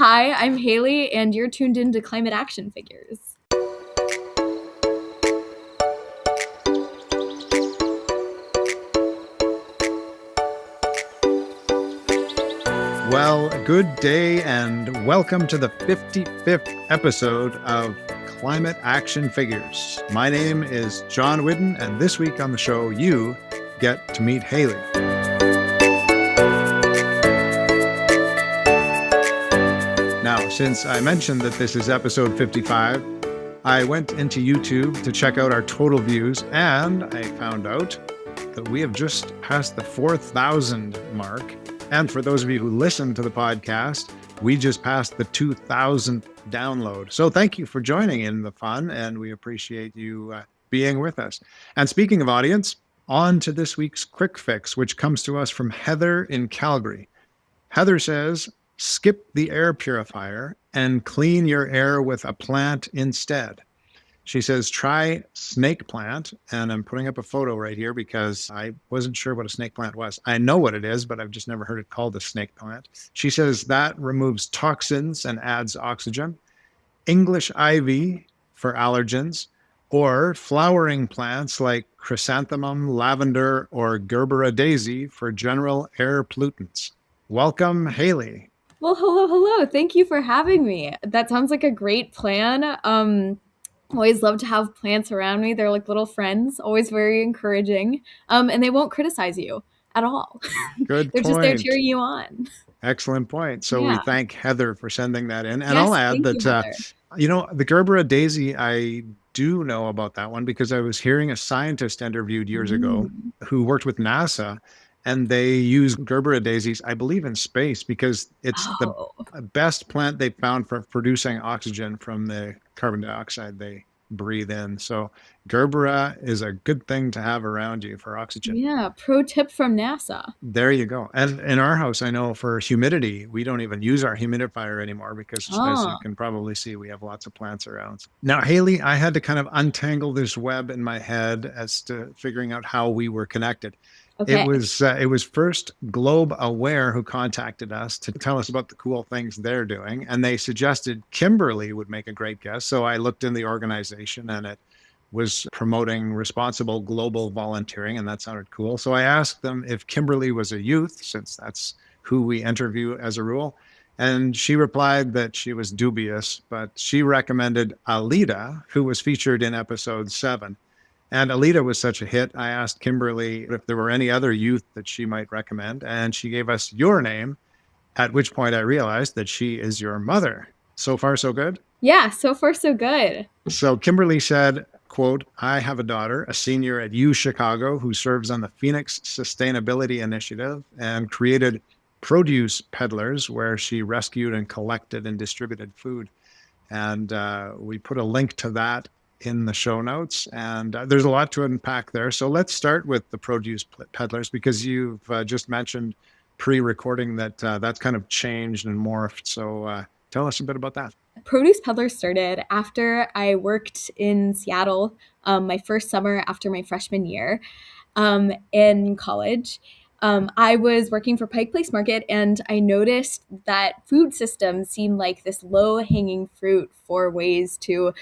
Hi, I'm Hailey, and you're tuned into Climate Action Figures. Well, good day and welcome to the 55th episode of Climate Action Figures. My name is John Whidden, and this week on the show, you get to meet Hailey. Now, since I mentioned that this is episode 55, I went into YouTube to check out our total views, and I found out that we have just passed the 4,000 mark. And for those of you who listen to the podcast, we just passed the 2,000th download. So thank you for joining in the fun, and we appreciate you being with us. And speaking of audience, on to this week's QuickFix, which comes to us from Heather in Calgary. Heather says, skip the air purifier and clean your air with a plant instead. She says, try snake plant, and I'm putting up a photo right here because I wasn't sure what a snake plant was. I know what it is, but I've just never heard it called a snake plant. She says that removes toxins and adds oxygen. English ivy for allergens, or flowering plants like chrysanthemum, lavender, or Gerbera daisy for general air pollutants. Welcome, Hailey. Well, hello. Thank you for having me. That sounds like a great plan. Always love to have plants around me. They're like little friends, always very encouraging. And they won't criticize you at all. Good They're point. just there cheering you on. Excellent point. So we thank Heather for sending that in. And Yes, I'll add that, the Gerbera daisy, I do know about that one because I was hearing a scientist interviewed years ago who worked with NASA, and they use Gerbera daisies, I believe, in space because it's the best plant they found for producing oxygen from the carbon dioxide they breathe in. So Gerbera is a good thing to have around you for oxygen. Yeah, pro tip from NASA. There you go. And in our house, I know for humidity, we don't even use our humidifier anymore because as you can probably see, we have lots of plants around. Now, Hailey, I had to kind of untangle this web in my head as to figuring out how we were connected. Okay. It was first Globe Aware who contacted us to tell us about the cool things they're doing, and they suggested Kimberly would make a great guest. So I looked in the organization, and it was promoting responsible global volunteering, and that sounded cool. So I asked them if Kimberly was a youth, since that's who we interview as a rule. And she replied that she was dubious, but she recommended Alita, who was featured in episode 7. And Alita was such a hit, I asked Kimberly if there were any other youth that she might recommend, and she gave us your name, at which point I realized that she is your mother. So far, so good? Yeah, so far, so good. So Kimberly said, quote, I have a daughter, a senior at U Chicago, who serves on the Phoenix Sustainability Initiative and created Produce Peddlers, where she rescued and collected and distributed food. And we put a link to that in the show notes, and there's a lot to unpack there. So let's start with the Produce Peddlers, because you've just mentioned pre-recording that that's kind of changed and morphed. So tell us a bit about that. Produce Peddlers started after I worked in Seattle my first summer after my freshman year in college. I was working for Pike Place Market, and I noticed that food systems seemed like this low-hanging fruit for ways to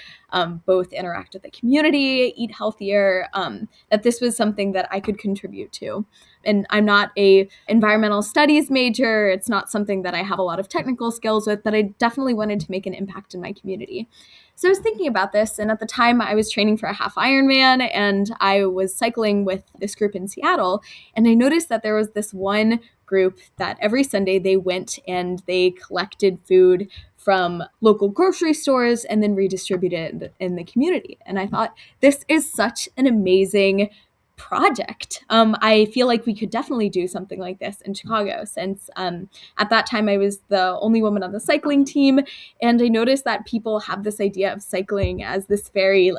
both interact with the community, eat healthier, that this was something that I could contribute to. And I'm not a environmental studies major. It's not something that I have a lot of technical skills with, but I definitely wanted to make an impact in my community. So I was thinking about this, and at the time I was training for a half Ironman, and I was cycling with this group in Seattle, and I noticed that there was this one group that every Sunday they went and they collected food from local grocery stores and then redistributed it in the community. And I thought, this is such an amazing project. I feel like we could definitely do something like this in Chicago, since at that time I was the only woman on the cycling team, and I noticed that people have this idea of cycling as this very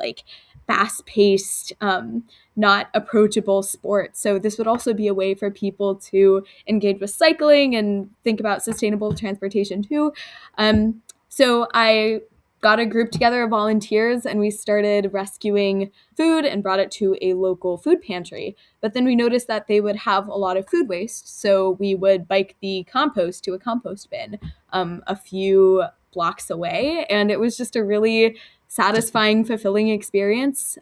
fast-paced, not approachable sport. So this would also be a way for people to engage with cycling and think about sustainable transportation too. So I got a group together of volunteers, and we started rescuing food and brought it to a local food pantry. But then we noticed that they would have a lot of food waste, so we would bike the compost to a compost bin. a few blocks away. And it was just a really satisfying, fulfilling experience.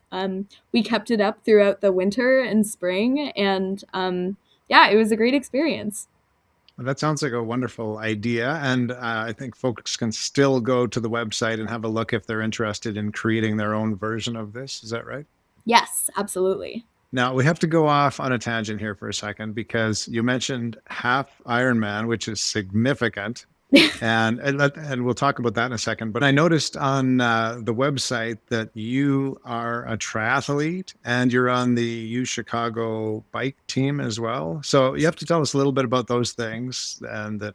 We kept it up throughout the winter and spring, and yeah, it was a great experience. That sounds like a wonderful idea. And I think folks can still go to the website and have a look if they're interested in creating their own version of this. Is that right? Yes, absolutely. Now, we have to go off on a tangent here for a second because you mentioned half Ironman, which is significant. And we'll talk about that in a second. But I noticed on the website that you are a triathlete and you're on the U Chicago bike team as well. So you have to tell us a little bit about those things and the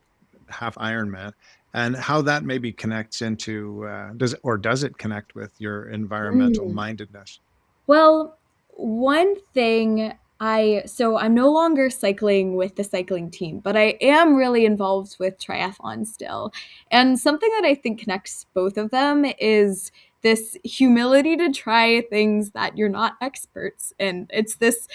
half Ironman and how that maybe connects into does it connect with your environmental Mm. mindedness? Well, one thing so I'm no longer cycling with the cycling team, but I am really involved with triathlon still. And something that I think connects both of them is this humility to try things that you're not experts in. It's this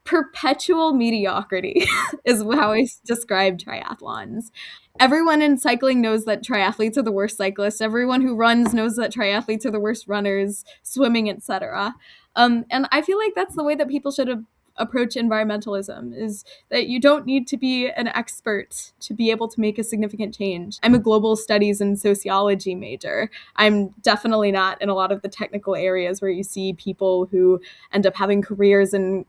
perpetual mediocrity is how I describe triathlons. Everyone in cycling knows that triathletes are the worst cyclists. Everyone who runs knows that triathletes are the worst runners, swimming, etc. And I feel like that's the way that people should approach environmentalism, is that you don't need to be an expert to be able to make a significant change. I'm a global studies and sociology major. I'm definitely not in a lot of the technical areas where you see people who end up having careers in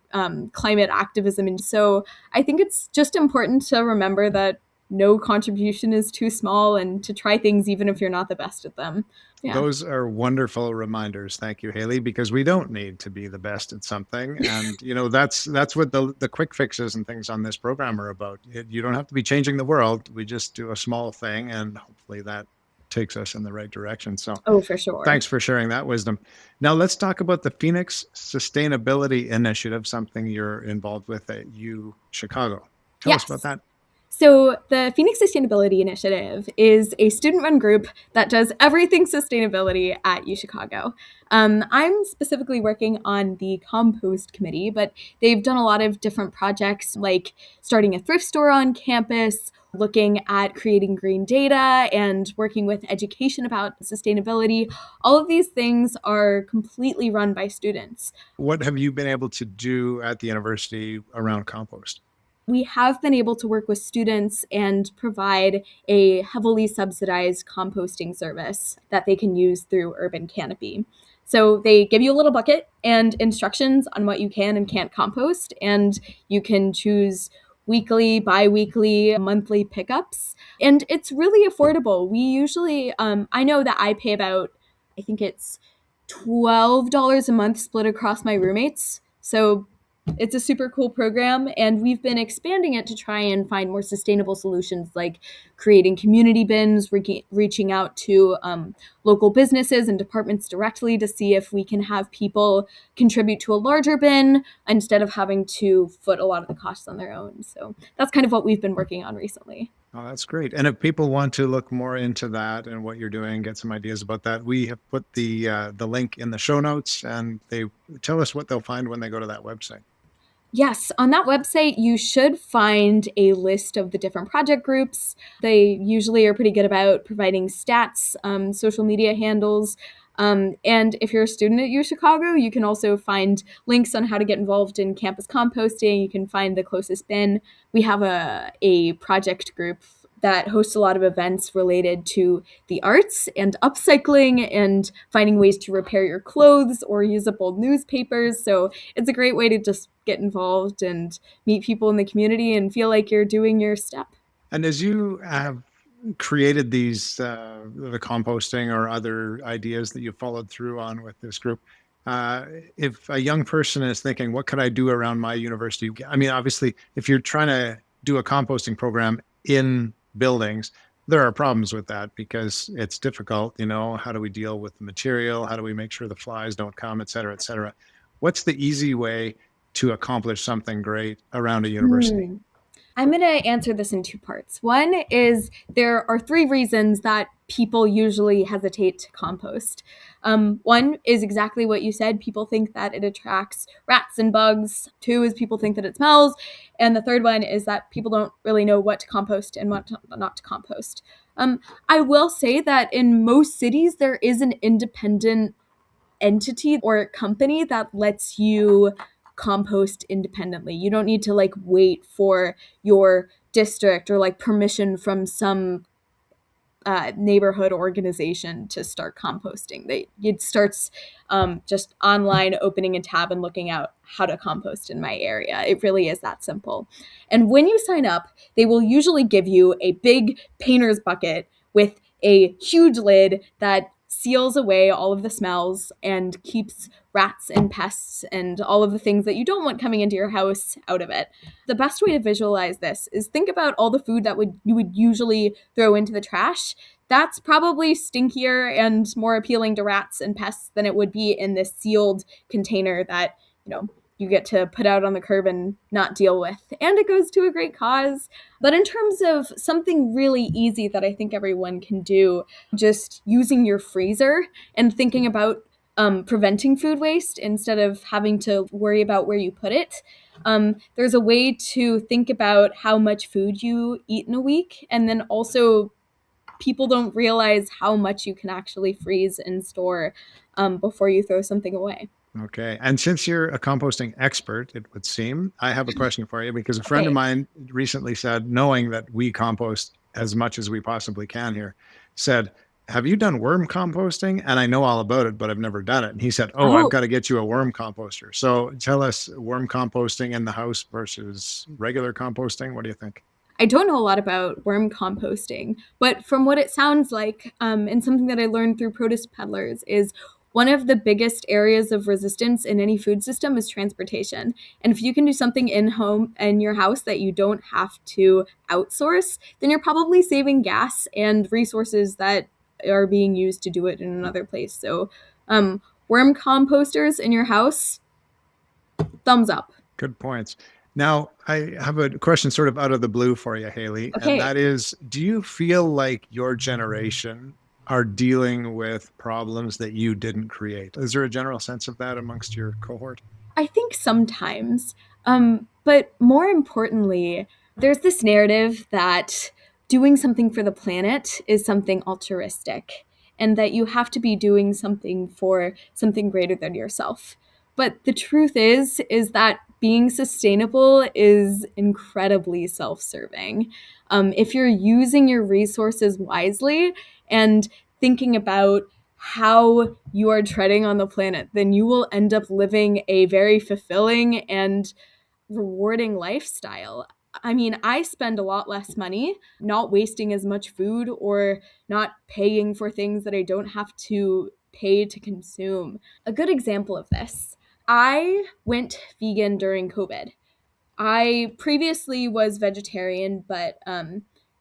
climate activism. And so I think it's just important to remember that no contribution is too small and to try things even if you're not the best at them. Yeah. Those are wonderful reminders. Thank you, Hailey, because we don't need to be the best at something. And that's what the quick fixes and things on this program are about. You don't have to be changing the world. We just do a small thing and hopefully that takes us in the right direction. So Oh, for sure. thanks for sharing that wisdom. Now let's talk about the Phoenix Sustainability Initiative, something you're involved with at U Chicago. Tell us about Yes. that. So, the Phoenix Sustainability Initiative is a student run group that does everything sustainability at U Chicago. I'm specifically working on the compost committee, but they've done a lot of different projects like starting a thrift store on campus, looking at creating green data, and working with education about sustainability. All of these things are completely run by students. What have you been able to do at the university around compost? We have been able to work with students and provide a heavily subsidized composting service that they can use through Urban Canopy. So they give you a little bucket and instructions on what you can and can't compost, and you can choose weekly, bi-weekly, monthly pickups. And it's really affordable. We usually, I know that I pay about, I think it's $12 a month split across my roommates. So it's a super cool program, and we've been expanding it to try and find more sustainable solutions like creating community bins, reaching out to local businesses and departments directly to see if we can have people contribute to a larger bin instead of having to foot a lot of the costs on their own. So that's kind of what we've been working on recently. Oh, that's great. And if people want to look more into that and what you're doing, get some ideas about that, we have put the link in the show notes, and they tell us what they'll find when they go to that website. Yes, on that website, you should find a list of the different project groups. They usually are pretty good about providing stats, social media handles. And if you're a student at U Chicago, you can also find links on how to get involved in campus composting. You can find the closest bin. We have a project group that hosts a lot of events related to the arts and upcycling and finding ways to repair your clothes or use up old newspapers. So it's a great way to just get involved and meet people in the community and feel like you're doing your step. And as you have created these, the composting or other ideas that you followed through on with this group, if a young person is thinking, what could I do around my university? I mean, obviously, if you're trying to do a composting program in buildings, there are problems with that because it's difficult. How do we deal with the material? How do we make sure the flies don't come, et cetera, et cetera? What's the easy way to accomplish something great around a university? Hmm. I'm going to answer this in two parts. One is there are three reasons that people usually hesitate to compost. One is exactly what you said. People think that it attracts rats and bugs. Two is people think that it smells. And the third one is that people don't really know what to compost and what not to compost. I will say that in most cities, there is an independent entity or company that lets you compost independently. You don't need to like wait for your district or like permission from some neighborhood organization to start composting. It starts just online, opening a tab and looking out how to compost in my area. It really is that simple. And when you sign up, they will usually give you a big painter's bucket with a huge lid that seals away all of the smells and keeps rats and pests and all of the things that you don't want coming into your house out of it. The best way to visualize this is think about all the food that you would usually throw into the trash. That's probably stinkier and more appealing to rats and pests than it would be in this sealed container that, you get to put out on the curb and not deal with. And it goes to a great cause. But in terms of something really easy that I think everyone can do, just using your freezer and thinking about preventing food waste instead of having to worry about where you put it. There's a way to think about how much food you eat in a week, and then also people don't realize how much you can actually freeze and store before you throw something away. Okay. And since you're a composting expert, it would seem, I have a question for you because a friend of Okay. mine recently said, knowing that we compost as much as we possibly can here, said, have you done worm composting? And I know all about it, but I've never done it. And he said, oh, I've Oh, got to get you a worm composter. So tell us, worm composting in the house versus regular composting. What do you think? I don't know a lot about worm composting, but from what it sounds like, and something that I learned through produce peddlers is one of the biggest areas of resistance in any food system is transportation. And if you can do something in home in your house that you don't have to outsource, then you're probably saving gas and resources that are being used to do it in another place. So, worm composters in your house, thumbs up. Good points. Now, I have a question sort of out of the blue for you, Hailey, and Okay. that is, do you feel like your generation are dealing with problems that you didn't create? Is there a general sense of that amongst your cohort? I think sometimes. But more importantly, there's this narrative that doing something for the planet is something altruistic and that you have to be doing something for something greater than yourself. But the truth is that being sustainable is incredibly self-serving. If you're using your resources wisely and thinking about how you are treading on the planet, then you will end up living a very fulfilling and rewarding lifestyle. I mean, I spend a lot less money not wasting as much food or not paying for things that I don't have to pay to consume. A good example of this, I went vegan during COVID. I previously was vegetarian, but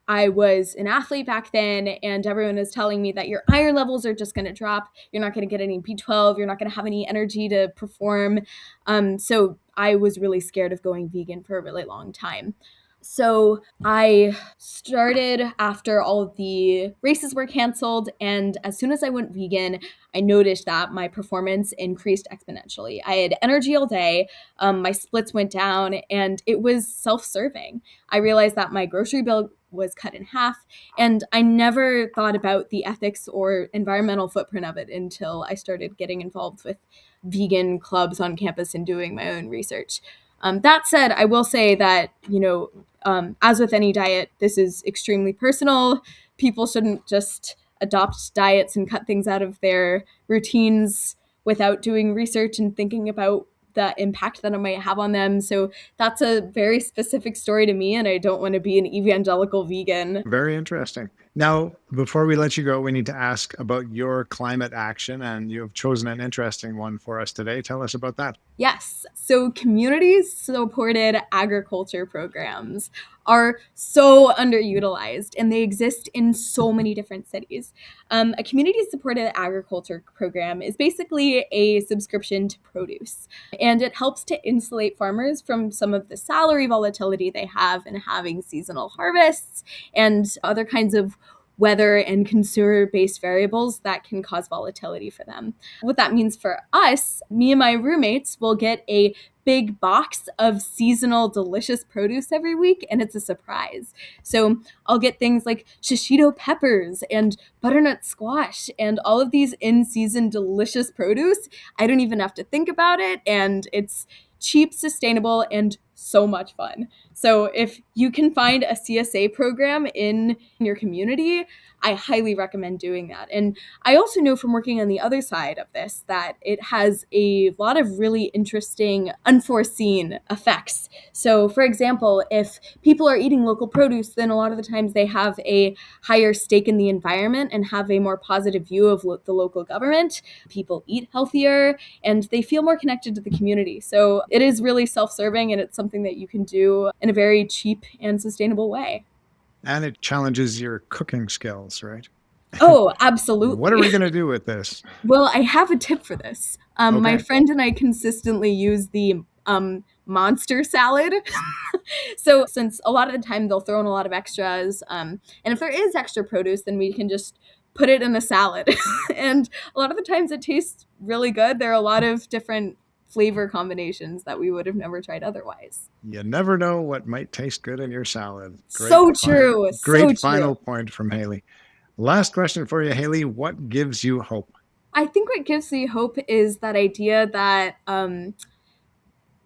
I was an athlete back then, and everyone was telling me that your iron levels are just going to drop. You're not going to get any B12. You're not going to have any energy to perform. So I was really scared of going vegan for a really long time. So I started after all of the races were canceled. And as soon as I went vegan, I noticed that my performance increased exponentially. I had energy all day. My splits went down, and it was self serving. I realized that my grocery bill was cut in half, and I never thought about the ethics or environmental footprint of it until I started getting involved with vegan clubs on campus and doing my own research. That said, I will say that, as with any diet, this is extremely personal. People shouldn't just adopt diets and cut things out of their routines without doing research and thinking about the impact that it might have on them. So that's a very specific story to me, and I don't want to be an evangelical vegan. Very interesting. Now, before we let you go, we need to ask about your climate action, and you've chosen an interesting one for us today. Tell us about that. Yes. So community supported agriculture programs are so underutilized and they exist in so many different cities. A community supported agriculture program is basically a subscription to produce, and it helps to insulate farmers from some of the salary volatility they have in having seasonal harvests and other kinds of weather and consumer based variables that can cause volatility for them. What that means for us, me and my roommates will get a big box of seasonal delicious produce every week, and it's a surprise. So I'll get things like shishito peppers and butternut squash and all of these in-season delicious produce. I don't even have to think about it, and it's cheap, sustainable, and so much fun. So if you can find a CSA program in your community, I highly recommend doing that. And I also know from working on the other side of this that it has a lot of really interesting unforeseen effects. So for example, if people are eating local produce, then a lot of the times they have a higher stake in the environment and have a more positive view of the local government. People eat healthier and they feel more connected to the community. So it is really self-serving, and it's something that you can do in a very cheap and sustainable way. And it challenges your cooking skills, right? Oh, absolutely. What are we going to do with this? Well, I have a tip for this. My friend and I consistently use the monster salad. So since a lot of the time they'll throw in a lot of extras, and if there is extra produce, then we can just put it in a salad. And a lot of the times it tastes really good. There are a lot of different flavor combinations that we would have never tried otherwise. You never know what might taste good in your salad. So true. Great final point from Hailey. Last question for you, Hailey. What gives you hope? I think what gives me hope is that idea that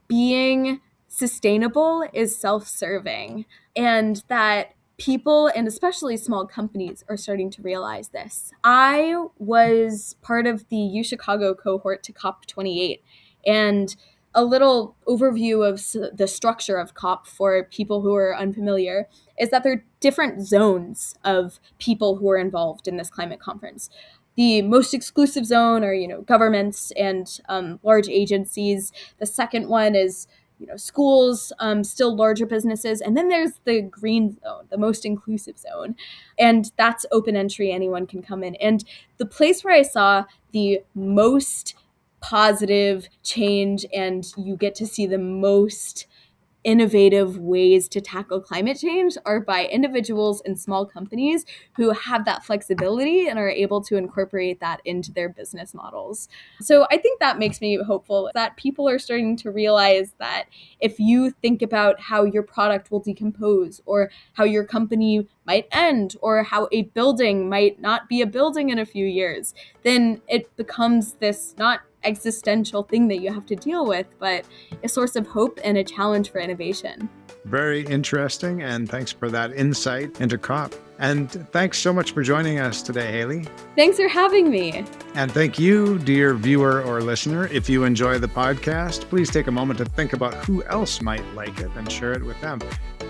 being sustainable is self-serving, and that people, and especially small companies, are starting to realize this. I was part of the UChicago cohort to COP28, and a little overview of the structure of COP for people who are unfamiliar is that there are different zones of people who are involved in this climate conference. The most exclusive zone are, governments and large agencies. The second one is, schools, still larger businesses. And then there's the green zone, the most inclusive zone. And that's open entry. Anyone can come in. And the place where I saw the most positive change and you get to see the most innovative ways to tackle climate change are by individuals and small companies who have that flexibility and are able to incorporate that into their business models. So I think that makes me hopeful that people are starting to realize that if you think about how your product will decompose, or how your company might end, or how a building might not be a building in a few years, then it becomes this not existential thing that you have to deal with, but a source of hope and a challenge for innovation. Very interesting, and thanks for that insight into COP. And thanks so much for joining us today, Hailey. Thanks for having me. And thank you, dear viewer or listener. If you enjoy the podcast, please take a moment to think about who else might like it and share it with them.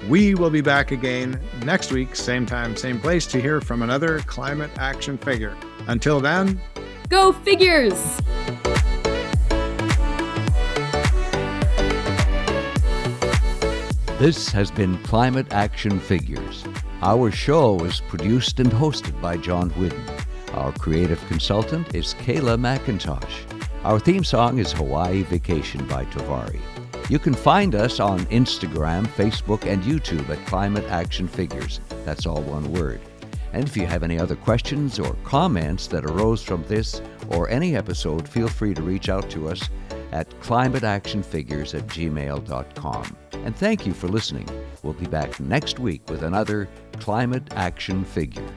We will be back again next week, same time, same place, to hear from another climate action figure. Until then, go figures! This has been Climate Action Figures. Our show is produced and hosted by John Whidden. Our creative consultant is Kayla McIntosh. Our theme song is Hawaii Vacation by Tovari. You can find us on Instagram, Facebook, and YouTube at Climate Action Figures. That's all one word. And if you have any other questions or comments that arose from this or any episode, feel free to reach out to us at climateactionfigures@gmail.com. And thank you for listening. We'll be back next week with another Climate Action Figure.